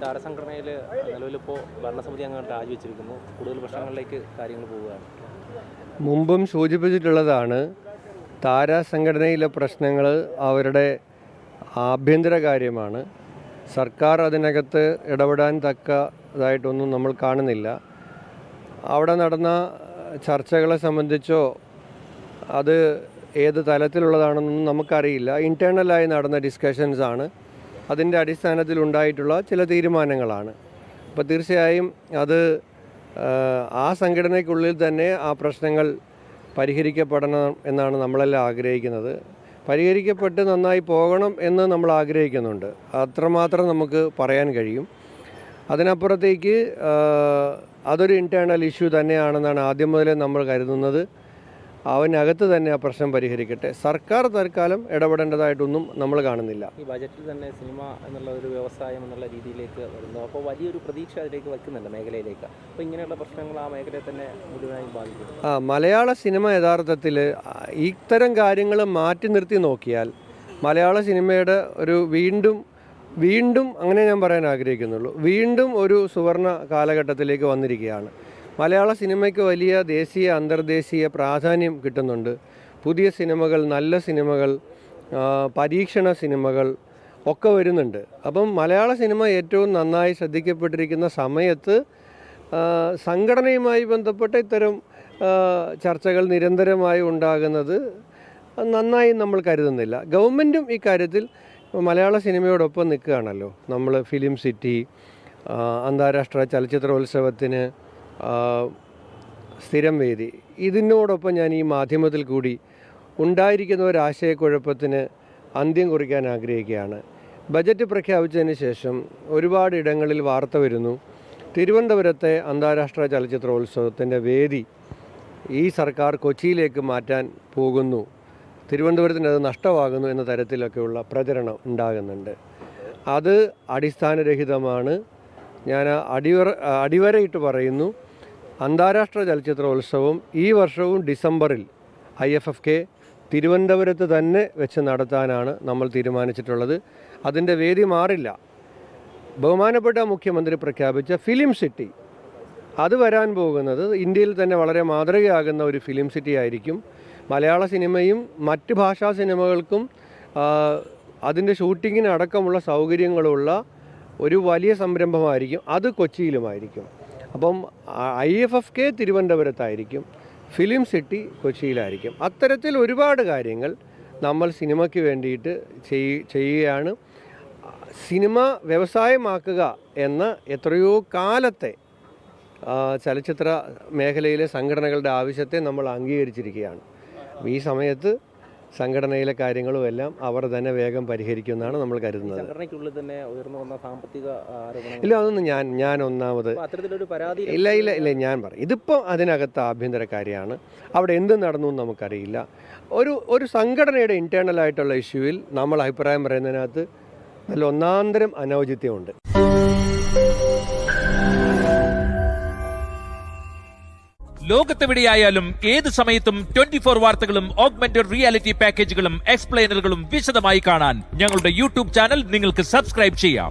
താരസംഘടനയിൽ നിലവിലിപ്പോൾ ഭരണസമിതി അംഗങ്ങൾ രാജിവെച്ചിരിക്കുന്നു. കൂടുതൽ പ്രശ്നങ്ങളിലേക്ക് കാര്യങ്ങൾ പോവുകയാണ്. മുമ്പും സൂചിപ്പിച്ചിട്ടുള്ളതാണ്, താരസംഘടനയിലെ പ്രശ്നങ്ങൾ അവരുടെ ആഭ്യന്തര കാര്യമാണ്. സർക്കാർ അതിനകത്ത് ഇടപെടാൻ തക്കതായിട്ടൊന്നും നമ്മൾ കാണുന്നില്ല. അവിടെ നടന്ന ചർച്ചകളെ സംബന്ധിച്ചോ അത് ഏത് തലത്തിലുള്ളതാണെന്നൊന്നും നമുക്കറിയില്ല. ഇൻറ്റേർണലായി നടന്ന ഡിസ്കഷൻസാണ്, അതിൻ്റെ അടിസ്ഥാനത്തിലുണ്ടായിട്ടുള്ള ചില തീരുമാനങ്ങളാണ്. അപ്പോൾ തീർച്ചയായും അത് ആ സംഘടനയ്ക്കുള്ളിൽ തന്നെ ആ പ്രശ്നങ്ങൾ പരിഹരിക്കപ്പെടണം എന്നാണ് നമ്മളെല്ലാം ആഗ്രഹിക്കുന്നത്. പരിഹരിക്കപ്പെട്ട് നന്നായി പോകണം എന്ന് നമ്മൾ ആഗ്രഹിക്കുന്നുണ്ട്. അത്രമാത്രം നമുക്ക് പറയാൻ കഴിയും. അതിനപ്പുറത്തേക്ക് അതൊരു ഇൻറ്റേർണൽ ഇഷ്യൂ തന്നെയാണെന്നാണ് ആദ്യം മുതലേ നമ്മൾ കരുതുന്നത്. അവനകത്ത് തന്നെ ആ പ്രശ്നം പരിഹരിക്കട്ടെ. സർക്കാർ തൽക്കാലം ഇടപെടേണ്ടതായിട്ടൊന്നും നമ്മൾ കാണുന്നില്ല. ഈ ബജറ്റിൽ തന്നെ സിനിമ എന്നുള്ള ഒരു വ്യവസായം എന്നുള്ള രീതിയിലേക്ക് വരുന്നു. അപ്പോൾ വലിയൊരു പ്രതീക്ഷ അതിലേക്ക് വയ്ക്കുന്നുണ്ട് മേഖലയിലേക്ക്. അപ്പോൾ ഇങ്ങനെയുള്ള പ്രശ്നങ്ങൾ ആ മേഖലയെ തന്നെ മുഴുവനായും ബാധിക്കും. മലയാള സിനിമ യഥാർത്ഥത്തിൽ ഇത്തരം കാര്യങ്ങൾ മാറ്റി നിർത്തി നോക്കിയാൽ മലയാള സിനിമയുടെ ഒരു വീണ്ടും അങ്ങനെ ഞാൻ പറയാൻ ആഗ്രഹിക്കുന്നുള്ളൂ, വീണ്ടും ഒരു സുവർണ കാലഘട്ടത്തിലേക്ക് വന്നിരിക്കുകയാണ്. മലയാള സിനിമയ്ക്ക് വലിയ ദേശീയ അന്തർദേശീയ പ്രാധാന്യം കിട്ടുന്നുണ്ട്. പുതിയ സിനിമകൾ, നല്ല സിനിമകൾ, പരീക്ഷണ സിനിമകൾ ഒക്കെ വരുന്നുണ്ട്. അപ്പം മലയാള സിനിമ ഏറ്റവും നന്നായി ശ്രദ്ധിക്കപ്പെട്ടിരിക്കുന്ന സമയത്ത് സംഘടനയുമായി ബന്ധപ്പെട്ട ഇത്തരം ചർച്ചകൾ നിരന്തരമായി ഉണ്ടാകുന്നത് നന്നായി നമ്മൾ കരുതുന്നില്ല. ഗവൺമെൻറ്റും ഇക്കാര്യത്തിൽ മലയാള സിനിമയോടൊപ്പം നിൽക്കുകയാണല്ലോ. നമ്മൾ ഫിലിം സിറ്റി, അന്താരാഷ്ട്ര ചലച്ചിത്രോത്സവത്തിന് സ്ഥിരം വേദി, ഇതിനോടൊപ്പം ഞാൻ ഈ മാധ്യമത്തിൽ കൂടി ഉണ്ടായിരിക്കുന്ന ഒരു ആശയക്കുഴപ്പത്തിന് അന്ത്യം കുറിക്കാൻ ആഗ്രഹിക്കുകയാണ്. ബജറ്റ് പ്രഖ്യാപിച്ചതിന് ശേഷം ഒരുപാട് ഇടങ്ങളിൽ വാർത്ത വരുന്നു, തിരുവനന്തപുരത്തെ അന്താരാഷ്ട്ര ചലച്ചിത്രോത്സവത്തിൻ്റെ വേദി ഈ സർക്കാർ കൊച്ചിയിലേക്ക് മാറ്റാൻ പോകുന്നു, തിരുവനന്തപുരത്തിന് അത് നഷ്ടമാകുന്നു എന്ന തരത്തിലൊക്കെയുള്ള പ്രചരണം ഉണ്ടാകുന്നുണ്ട്. അത് അടിസ്ഥാനരഹിതമാണ്. ഞാൻ അടിവരയിട്ട് പറയുന്നു, അന്താരാഷ്ട്ര ചലച്ചിത്രോത്സവം ഈ വർഷവും ഡിസംബറിൽ IFFK തിരുവനന്തപുരത്ത് തന്നെ വെച്ച് നടത്താനാണ് നമ്മൾ തീരുമാനിച്ചിട്ടുള്ളത്. അതിൻ്റെ വേദി മാറില്ല. ബഹുമാനപ്പെട്ട മുഖ്യമന്ത്രി പ്രഖ്യാപിച്ച ഫിലിം സിറ്റി, അത് വരാൻ പോകുന്നത് ഇന്ത്യയിൽ തന്നെ വളരെ മാതൃകയാകുന്ന ഒരു ഫിലിം സിറ്റി ആയിരിക്കും. മലയാള സിനിമയും മറ്റ് ഭാഷാ സിനിമകൾക്കും അതിൻ്റെ ഷൂട്ടിങ്ങിന് അടക്കമുള്ള സൗകര്യങ്ങളുള്ള ഒരു വലിയ സംരംഭമായിരിക്കും. അത് കൊച്ചിയിലുമായിരിക്കും. അപ്പം IFFK തിരുവനന്തപുരത്തായിരിക്കും, ഫിലിം സിറ്റി കൊച്ചിയിലായിരിക്കും. അത്തരത്തിൽ ഒരുപാട് കാര്യങ്ങൾ നമ്മൾ സിനിമയ്ക്ക് വേണ്ടിയിട്ട് ചെയ്യുകയാണ്. സിനിമ വ്യവസായമാക്കുക എന്ന എത്രയോ കാലത്തെ ചലച്ചിത്ര മേഖലയിലെ സംഘടനകളുടെ ആവശ്യത്തെ നമ്മൾ അംഗീകരിച്ചിരിക്കുകയാണ്. ഈ സമയത്ത് സംഘടനയിലെ കാര്യങ്ങളുമെല്ലാം അവർ തന്നെ വേഗം പരിഹരിക്കുമെന്നാണ് നമ്മൾ കരുതുന്നത്. സംഘടനയ്ക്കുള്ളിൽ തന്നെ ഉയർന്നു വന്ന സാമ്പത്തിക ആരോപണങ്ങൾ ഇല്ല, അതൊന്നും ഞാൻ ഒന്നാമത് അത്തരത്തിലൊരു പരാതി ഇല്ല ഞാൻ പറയും. ഇതിപ്പോൾ അതിനകത്ത് ആഭ്യന്തര കാര്യമാണ്. അവിടെ എന്ത് നടന്നു എന്ന് നമുക്കറിയില്ല. ഒരു സംഘടനയുടെ ഇൻറ്റേർണൽ ആയിട്ടുള്ള ഇഷ്യൂവിൽ നമ്മൾ അഭിപ്രായം പറയുന്നതിനകത്ത് നല്ല ഒന്നാന്തരം അനൗചിത്യമുണ്ട്. ലോകത്തെവിടെയായാലും ഏത് സമയത്തും 24 വാർത്തകളും ഓഗ്മെന്റഡ് റിയാലിറ്റി പാക്കേജുകളും എക്സ്പ്ലെയിനറുകളും വിശദമായി കാണാൻ ഞങ്ങളുടെ യൂട്യൂബ് ചാനൽ നിങ്ങൾക്ക് സബ്സ്ക്രൈബ് ചെയ്യാം.